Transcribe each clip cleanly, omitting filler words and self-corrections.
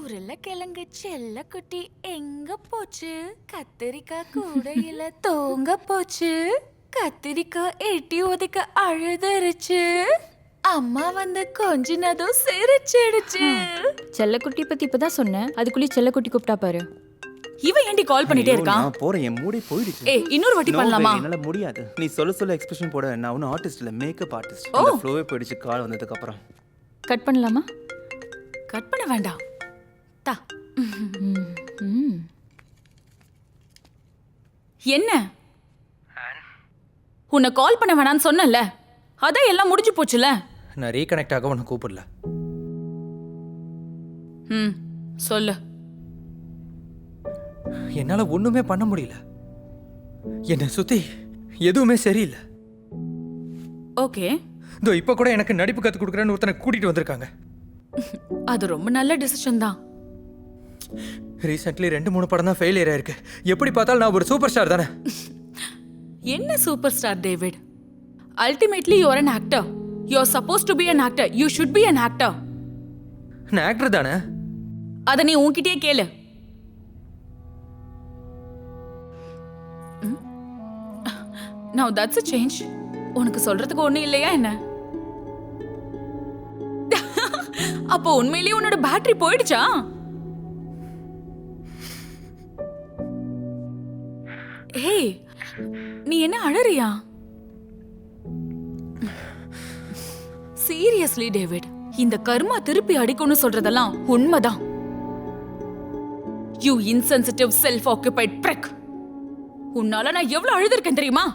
உருளைக்கிழங்கு செல்ல குட்டி எங்க போச்சு? கத்திரிக்காய் கூடையில தூங்க போச்சு. கத்திரிக்காய் எட்டி ஒதுக்க அழுதுருச்சு. அம்மா வந்து கொஞ்சினதும் சிரிச்சிடுச்சு. செல்லக்குட்டி பத்தி இப்பதான் சொன்னேன், அதுக்குள்ளே செல்லக்குட்டி கூப்பிட்டா பாரு. இவன் ஏண்டி கால் பண்ணிட்டே இருக்கான்? நான் போறேன், என் மூடி போயிடுச்சு. ஏய், இன்னொரு வாட்டி பண்ணலாமா? என்னால முடியாது. நீ சொல்ல எக்ஸ்பிரஷன் போட. நான் ஒன்னும் ஆர்டிஸ்ட் இல்ல, மேக்கப் ஆர்டிஸ்ட். அந்த ஃப்ளோவே போயிடுச்சு கால் வந்ததுக்கு அப்புறம். கட் பண்ணலாமா? கட் பண்ண வேண்டாம். தா. என்ன? உன்னை கால் பண்ண வேணான்னு சொன்னல, அதான் எல்லாம் முடிஞ்சு போச்சுல. நான் ரீகனெக்ட் ஆக உன்னை கூப்பிடல. சொல்லு. என்னால ஒண்ணுமே பண்ண முடியல. என்னை சுத்தி எதுவுமே சரியில்லை. ஓகே. இதோ இப்ப கூட எனக்கு நடிப்பு கத்து கொடுக்குறேன்னு ஒருத்தனை கூட்டிட்டு வந்திருக்காங்க. அது ரொம்ப நல்ல டிசிஷன் தான். ரீசென்ட்லி 2-3 படம் தான் ஃபெயிலியர் ஆயிருக்கு. எப்படி பார்த்தாலும் நான் ஒரு சூப்பர் ஸ்டார் தானே. என்ன super star David? Ultimately you are an actor. You are supposed to be an actor. You should be an actor. நான் ஆக்டர் தானே. அத நீ உன்கிட்டயே கேளு. Now that's a change. உனக்கு சொல்றதுக்கு ஒண்ணு இல்லையா என்ன? அப்போ உண்மையிலேயே உன்னோட பேட்டரி போயிடுச்சா? ஏய், நீ என்ன அழறியா? சீரியஸ்லி டேவிட், இந்த கர்மா திருப்பி அடிக்கும்னு சொல்றதெல்லாம் உண்மைதான். You insensitive self-occupied prick. உன்னால நான் எவ்வளவு அழுதுருக்கேன் தெரியுமா?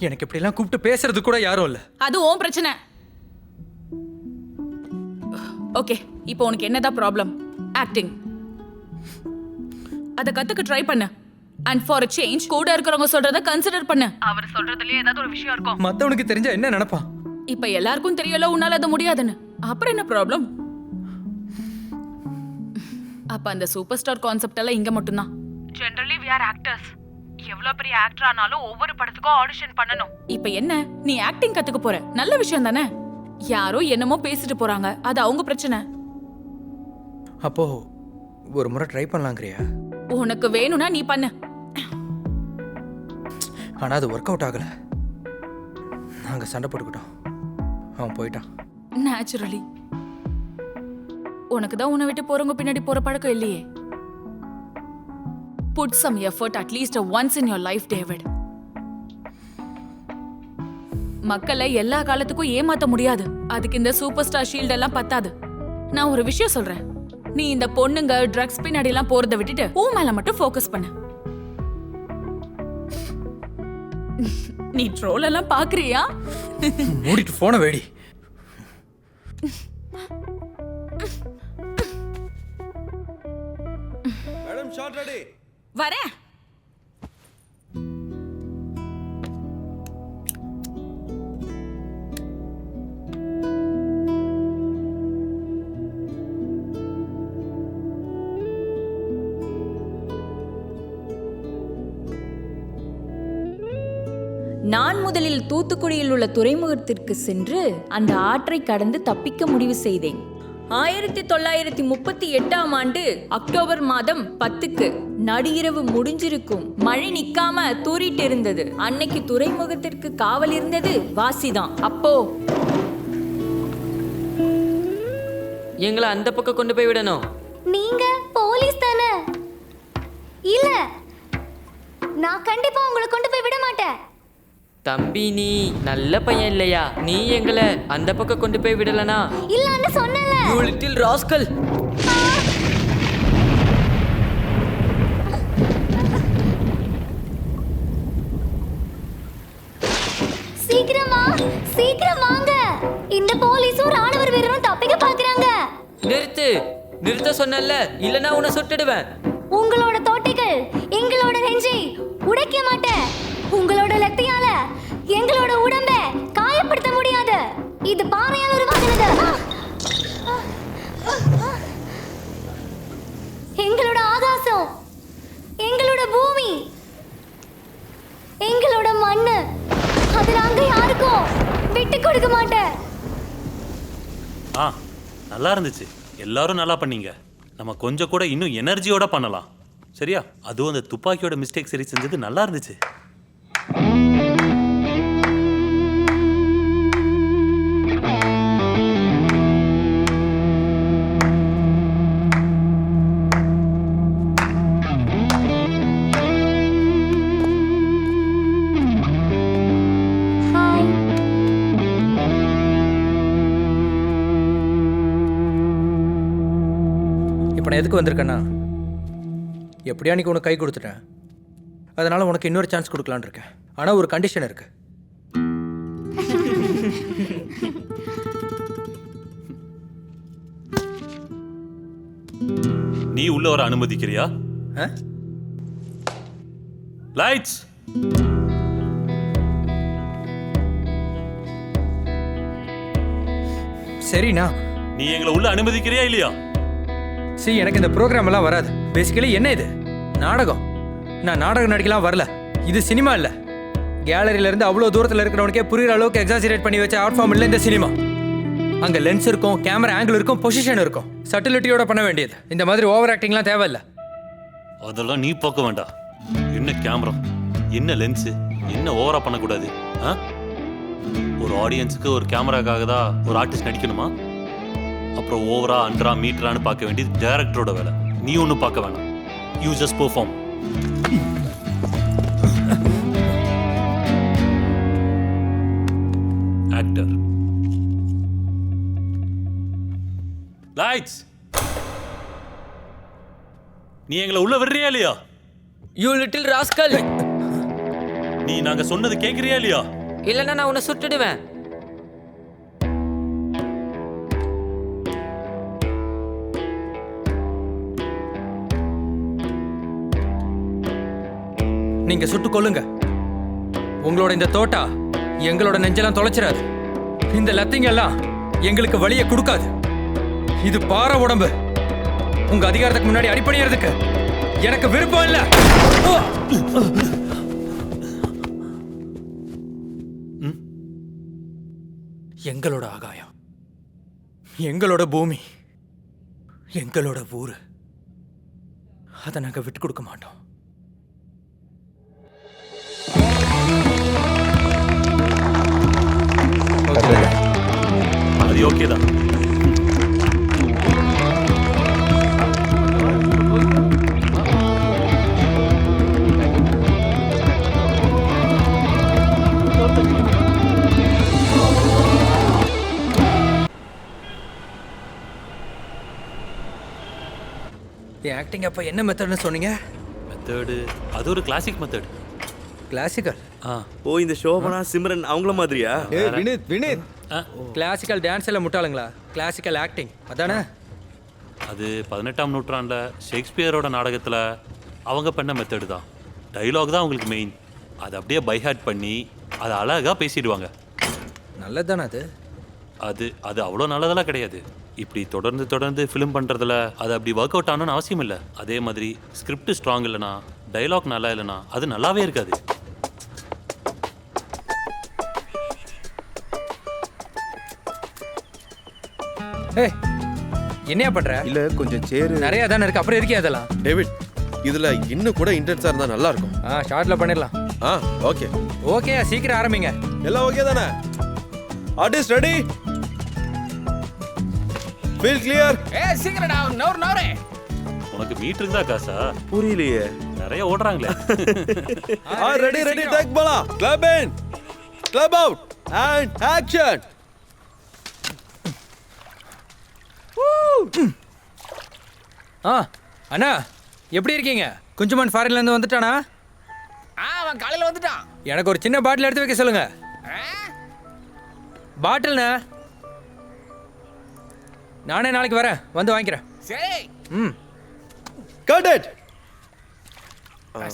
எனக்கு இப்படி எல்லாம் கூப்பிட்டு பேசுறது கூட யாரும் இல்ல. அது உன் பிரச்சனை. ஓகே, இப்போ உனக்கு என்னதான் ப்ராப்ளம்? ஆக்டிங். அத கத்துக்க ட்ரை பண்ணு. And for a change, கூட இருக்கிறவங்க சொல்றத கன்சிடர் பண்ணு. அவர் சொல்றதுலயே ஏதாவது ஒரு விஷயம் இருக்கும். மத்தவனுக்கு தெரிஞ்சா என்ன நினைப்பான்? இப்ப எல்லாருக்கும் தெரியல உன்னால அது முடியாதுன்னு. அப்புறம் என்ன ப்ராப்ளம்? அப்ப அந்த சூப்பர் ஸ்டார் கான்செப்ட் எல்லாம் இங்க மட்டும்தான். Generally we are actors. எவ்வளவு பெரிய ஆக்டர் ஆனாலும் ஒவ்வொரு படத்துக்கும் ஆடிஷன் பண்ணணும். இப்ப என்ன, நீ ஆக்டிங் கத்துக்க போற, நல்ல விஷயம் தானே. யாரோ என்னமோ பேசிட்டு போறாங்க, அது அவங்க பிரச்சனை. அப்போ ஒரு முறை ட்ரை பண்ணலாங்கறியா? உனக்கு வேணும்னா நீ பண்ணு. ஆனா அது ஒர்க் அவுட் ஆகல. நாங்க சண்டை போட்டுக்கிட்டோம், அவன் போயிட்டான். நேச்சுரலி. உனக்கு தான் உன்னை விட்டு போறவங்க பின்னாடி போற பழக்கம் இல்லையே. Put some effort at least once in your life, David. மக்களை எல்லா காலத்துக்கும் ஏமாத்த முடியாது. அதுக்கு இந்த சூப்பர் ஸ்டார் ஷீல்ட் எல்லாம் பத்தாது. நான் ஒரு விஷயம் சொல்றேன், நீ இந்த பொண்ணுங்க ட்ரக்ஸ் பின்னாடி எல்லாம் போறதை விட்டுட்டு உன் மேல மட்டும் ஃபோக்கஸ் பண்ணு. நீ ட்ரோல் எல்லாம் பாக்குறியா? மூடிட்டு போன வேடி. Madam shot ready. வரேன். நான் முதலில் தூத்துக்குடியில் உள்ள துறைமுகத்திற்கு சென்று அந்த ஆற்றை கடந்து தப்பிக்க முடிவு செய்தேன். 1938ஆம் ஆண்டு அக்டோபர் மாதம் 10க்கு நடுஇரவு முடிஞ்சிருக்கும். மழை நிக்காம தூறிட்டு இருந்தது. அன்னைக்கு துறைமுகத்திற்கு காவல் இருந்தது வாசிதான். அப்போ எங்களை அந்த பக்கம் கொண்டு போய் விடணும். நீங்க போலீஸ் தானே? இல்ல, நான் கண்டிப்பா உங்களை கொண்டு போய் விட மாட்டேன். தம்பி, நீ நல்ல பையன் இல்லையா? நீ எங்களை அந்த பக்கம் கொண்டு போய் விடலனா? இல்லன்னு சொன்னல. You little rascal. சீக்கிரம் வாங்க. இந்த போலீஸும் ராணுவ வீரரும் தப்பிக்க பாக்குறாங்க. நிறுத்த சொன்னல, இல்லனா உன்னை சுட்டுடுவேன். உங்களோட தோட்டைகள் எங்களோட நெஞ்சை உடைக்க மாட்டேன். உங்களோட லத்தியால எங்களோட உடம்பை காயப்படுத்த முடியாது. இது பாறையால் உருவாகினது. எங்களோட ஆகாசம், எங்களோட பூமி, எங்களோட மண்ணு, அது நாங்க யாருக்கும் விட்டு கொடுக்க மாட்டேன். நல்லா இருந்துச்சு. எல்லாரும் நல்லா பண்ணீங்க. நம்ம கொஞ்சம் கூட இன்னும் எனர்ஜியோட பண்ணலாம். சரியா? அதுவும் அந்த துப்பாக்கியோட மிஸ்டேக் சரி செஞ்சது நல்லா இருந்துச்சு. ஹாய். இப்போ நான் எதுக்கு வந்திருக்கேன்னா, எப்படியா அன்றைக்கி உனக்கு கை கொடுத்துட்டேன், அதனால் உனக்கு இன்னொரு சான்ஸ் கொடுக்கலான்னு இருக்கேன். ஆனால் ஒரு கண்டிஷன் இருக்கு. நீ உள்ள வர அனுமதிக்கிறியா? ஆ? லைட்ஸ். சரிண்ணா. நீ எங்களை உள்ள அனுமதிக்கிறியா இல்லையா? சரி, எனக்கு இந்த ப்ரோக்ராம் எல்லாம் வராது. பேசிக்கலி என்ன இது? நாடகம். நான் நாடகம் நடிக்கலாம் வரல. இது சினிமா இல்லை. கேலரியில இருந்து அவ்வளோ தூரத்தில் இருக்கிறவனுக்கே புரியுற அளவுக்கு எக்ஸாஜரேட் பண்ணி வச்ச ஆர்ட் ஃபார்ம் இல்லை இந்த சினிமா. அங்கே லென்ஸ் இருக்கும், கேமரா ஆங்கிள் இருக்கும், பொசிஷன் இருக்கும். சட்டிலிட்டியோட பண்ண வேண்டியது. இந்த மாதிரி ஓவர் ஆக்டிங்லாம் தேவையில்லை. அதெல்லாம் நீ பார்க்க வேண்டாம். என்ன கேமரா, என்ன லென்ஸு, என்ன ஓவரா பண்ணக்கூடாது? ஒரு ஆடியன்ஸுக்கு ஒரு கேமராக்காக தான் ஒரு ஆர்டிஸ்ட் நடிக்கணுமா? அப்புறம் ஓவரா அண்டரா மீட்டரான்னு பார்க்க வேண்டியது டைரக்டரோட வேலை. நீ ஒன்றும் பார்க்க வேணாம். You just perform. Actor. Lights. நீ எங்களை உள்ள விடுறியா இல்லையா? You little rascal. நீ நாங்க சொன்னது கேக்குறியா இல்லையா? இல்லைன்னா நான் உன்னை சுட்டுடுவேன். நீங்க சுட்டு கொல்லுங்க. உங்களோட இந்த தோட்டா எங்களோட நெஞ்செல்லாம் தொலைச்சிடாது. இந்த லத்திங்க எல்லாம் எங்களுக்கு வழியை கொடுக்காது. இது பாறை உடம்பு. உங்க அதிகாரத்துக்கு முன்னாடி அடிப்படையறதுக்கு எனக்கு விருப்பம் இல்ல. எங்களோட ஆகாயம், எங்களோட பூமி, எங்களோட ஊரு, அதை நாங்க விட்டு கொடுக்க மாட்டோம். அது ஓகே தான். ஆக்டிங் அப்ப என்ன மெத்தட்னு சொன்னீங்க? மெத்தடு அது ஒரு கிளாசிக் மெத்தட். கிளாசிக்கல். ஓ, இந்த சோபனா சிம்ரன் அவங்கள மாதிரியா? வினித் கிளாசிக்கல் டான்ஸ் எல்லாம் முட்டாளுங்களா? கிளாசிக்கல் ஆக்டிங் அதானே? அது 18ஆம் நூற்றாண்டுல ஷேக்ஸ்பியரோட நாடகத்தில் அவங்க பண்ண மெத்தடு தான். டைலாக் தான் அவங்களுக்கு மெயின். அதை அப்படியே பைஹார்ட் பண்ணி அதை அழகாக பேசிடுவாங்க. நல்லது தானே அது? அது அது அவ்வளோ நல்லதெல்லாம் கிடையாது. இப்படி தொடர்ந்து ஃபிலிம் பண்ணுறதுல அது அப்படி ஒர்க் அவுட் ஆகணும்னு அவசியம் இல்லை. அதே மாதிரி ஸ்கிரிப்ட் ஸ்ட்ராங் இல்லைனா, டைலாக் நல்லா இல்லைனா அது நல்லாவே இருக்காது. ஏய், என்னையா பண்ற? இல்ல கொஞ்சம் சேரு. நிறைய தானே இருக்கு, அப்புறம் இருக்கே அதெல்லாம். டேவிட், இதுல இன்னும் கூட இன்டென்ஸா இருந்தா நல்லா இருக்கும். ஷார்ட்ல பண்ணிடலாம். ஓகே ஓகே, சீக்கிரம் ஆரம்பிங்க. எல்லாம் ஓகே தானே? Artist ready? Feel clear? சீக்கிரம்டா, நோரே. உனக்கு மீட்டருக்கு தான் காசா? புரியலையே. நிறைய ஓடுறாங்களே. Ready ready, take Bala. Clap in, clap out and action. அண்ணா, எப்படி இருக்கீங்க? குஞ்சுமன் ஃபாரின்ல இருந்து வந்துட்டானா? அவன் காலையில வந்துட்டான். எனக்கு ஒரு சின்ன பாட்டில் எடுத்து வைக்க சொல்லுங்க. பாட்டில்ண்ணா, நானே நாளைக்கு வரேன், வந்து வாங்கிக்கிறேன். சரி கட் இட்.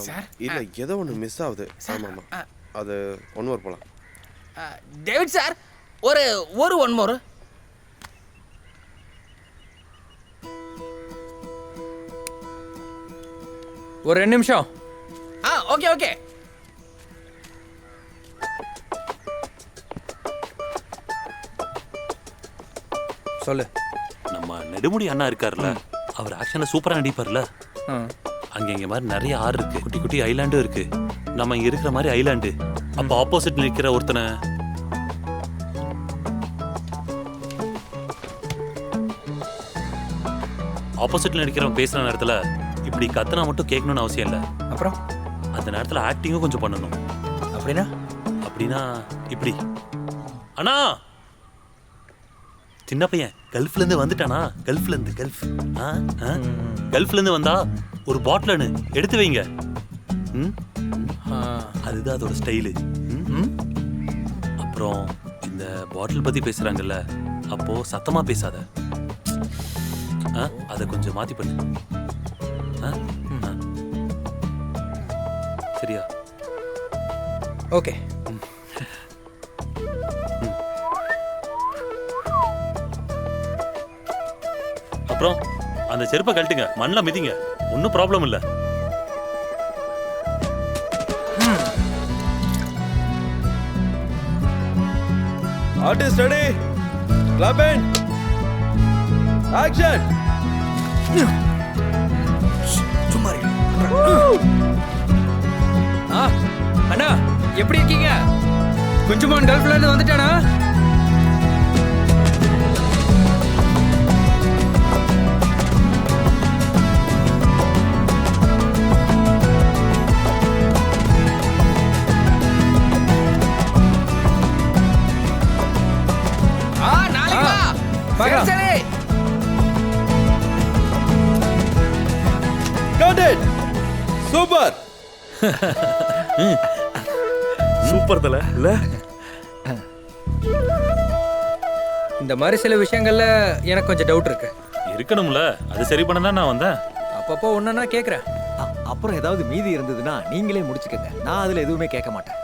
சார், இல்ல ஏதோ ஒன்று மிஸ் ஆகுது. ஆமாம், அது ஒன் மோர் போலாம். டேவிட் சார், ஒரு ஒரு ஒன் மோர். ஒரு 2 நிமிஷம். Okay okay. சொல்லு. நம்ம நெடுமுடி அண்ணா இருக்காருல்ல அவர் ஆக்ஷன்ல சூப்பரா நடிப்பார்ல. ஆ. அங்க இங்க மாதிரி நிறைய ஆறு இருக்கு, குட்டி குட்டி ஐலாண்டும் இருக்கு. நம்ம இங்க இருக்கிற மாதிரி ஐலாண்டு. அப்ப ஆப்போசிட் நிக்கிற ஒருத்தனை ஆப்போசிட்ல நிக்கிறவன் பேசுற நேரத்துல இப்படி கத்துனா மட்டும் கேட்கணும்னு அவசியம் இல்லை. அப்புறம் அந்த நேரத்துல ஆக்டிங்கும் கொஞ்சம் பண்ணணும். அப்படின்னா அப்படின்னா இப்படி, அண்ணா சின்ன பையன் கல்ஃப்ல இருந்து வந்துட்டானா, கல்ஃப்ல இருந்து கல்ஃப்ல இருந்து வந்தா ஒரு பாட்டில் எடுத்து வைங்க. அதுதான் அதோட ஸ்டைலு. அப்புறம் இந்த பாட்டில் பத்தி பேசுறாங்கல்ல, அப்போ சத்தமா பேசாத, அதை கொஞ்சம் மாத்தி பண்ணு. சரியா? ஓகே. அப்புறம் அந்த செருப்பை கழட்டுங்க, மண்ணில் மிதிங்க, ஒன்றும் ப்ராப்ளம் இல்லை. Artist ready, club in, action. சும்மா அண்ணா எப்படி இருக்கீங்க? குஞ்சுமான் கல்ஃப்ல இருந்து வந்துட்டானா? நாளைக்கு வா. பார்க்கலாம். சரி Got it. சூப்பர். சூப்பர் தல இல்ல? இந்த மாதிரி சில விஷயங்கள்ல எனக்கு கொஞ்சம் டவுட் இருக்கு. இருக்கணும்ல, அது சரி பண்ண தான் நான் வந்தேன். அப்பப்போ ஒன்றுன்னா கேட்குறேன். அப்புறம் ஏதாவது மீதி இருந்ததுன்னா நீங்களே முடிச்சுக்கங்க, நான் அதுல எதுவுமே கேட்க மாட்டேன்.